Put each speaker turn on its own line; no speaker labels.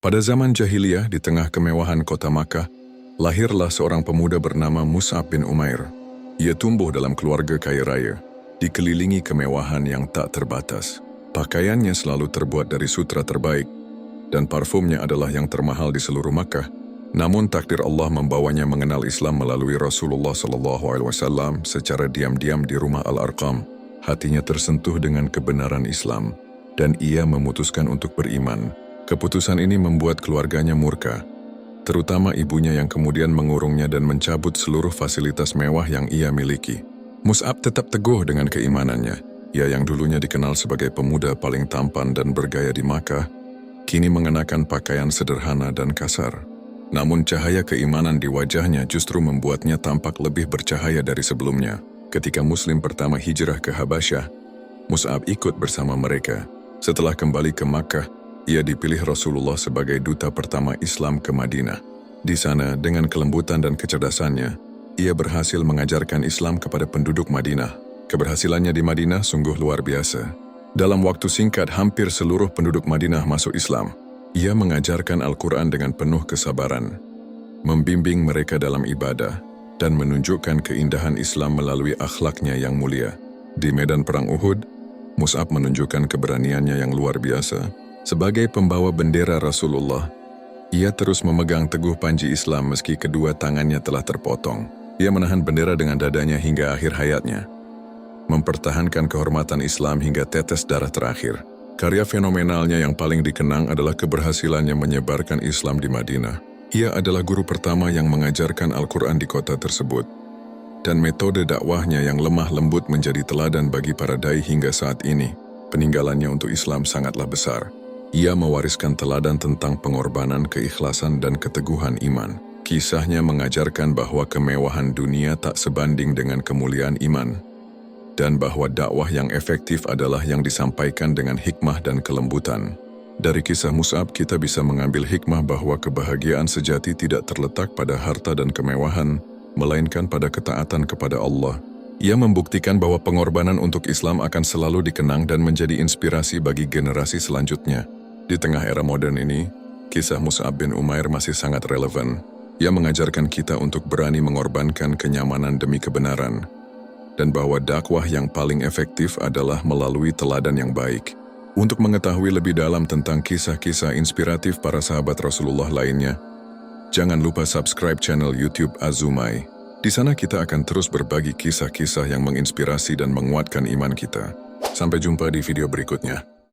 Pada zaman jahiliyah di tengah kemewahan kota Makkah, lahirlah seorang pemuda bernama Mus'ab bin Umair. Ia tumbuh dalam keluarga kaya raya, dikelilingi kemewahan yang tak terbatas. Pakaiannya selalu terbuat dari sutra terbaik, dan parfumnya adalah yang termahal di seluruh Makkah. Namun takdir Allah membawanya mengenal Islam melalui Rasulullah SAW secara diam-diam di rumah Al-Arqam. Hatinya tersentuh dengan kebenaran Islam, dan ia memutuskan untuk beriman. Keputusan ini membuat keluarganya murka, terutama ibunya yang kemudian mengurungnya dan mencabut seluruh fasilitas mewah yang ia miliki. Mus'ab tetap teguh dengan keimanannya. Ia yang dulunya dikenal sebagai pemuda paling tampan dan bergaya di Makkah, kini mengenakan pakaian sederhana dan kasar. Namun cahaya keimanan di wajahnya justru membuatnya tampak lebih bercahaya dari sebelumnya. Ketika Muslim pertama hijrah ke Habasyah, Mus'ab ikut bersama mereka. Setelah kembali ke Makkah, ia dipilih Rasulullah sebagai duta pertama Islam ke Madinah. Di sana, dengan kelembutan dan kecerdasannya, ia berhasil mengajarkan Islam kepada penduduk Madinah. Keberhasilannya di Madinah sungguh luar biasa. Dalam waktu singkat, hampir seluruh penduduk Madinah masuk Islam. Ia mengajarkan Al-Quran dengan penuh kesabaran, membimbing mereka dalam ibadah, dan menunjukkan keindahan Islam melalui akhlaknya yang mulia. Di medan perang Uhud, Mus'ab menunjukkan keberaniannya yang luar biasa. Sebagai pembawa bendera Rasulullah, ia terus memegang teguh panji Islam meski kedua tangannya telah terpotong. Ia menahan bendera dengan dadanya hingga akhir hayatnya, mempertahankan kehormatan Islam hingga tetes darah terakhir. Karya fenomenalnya yang paling dikenang adalah keberhasilannya menyebarkan Islam di Madinah. Ia adalah guru pertama yang mengajarkan Al-Quran di kota tersebut, dan metode dakwahnya yang lemah lembut menjadi teladan bagi para dai hingga saat ini. Peninggalannya untuk Islam sangatlah besar. Ia mewariskan teladan tentang pengorbanan, keikhlasan, dan keteguhan iman. Kisahnya mengajarkan bahwa kemewahan dunia tak sebanding dengan kemuliaan iman, dan bahwa dakwah yang efektif adalah yang disampaikan dengan hikmah dan kelembutan. Dari kisah Mus'ab, kita bisa mengambil hikmah bahwa kebahagiaan sejati tidak terletak pada harta dan kemewahan, melainkan pada ketaatan kepada Allah. Ia membuktikan bahwa pengorbanan untuk Islam akan selalu dikenang dan menjadi inspirasi bagi generasi selanjutnya. Di tengah era modern ini, kisah Mus'ab bin Umair masih sangat relevan. Ia mengajarkan kita untuk berani mengorbankan kenyamanan demi kebenaran, dan bahwa dakwah yang paling efektif adalah melalui teladan yang baik. Untuk mengetahui lebih dalam tentang kisah-kisah inspiratif para sahabat Rasulullah lainnya, jangan lupa subscribe channel YouTube Azumai. Di sana kita akan terus berbagi kisah-kisah yang menginspirasi dan menguatkan iman kita. Sampai jumpa di video berikutnya.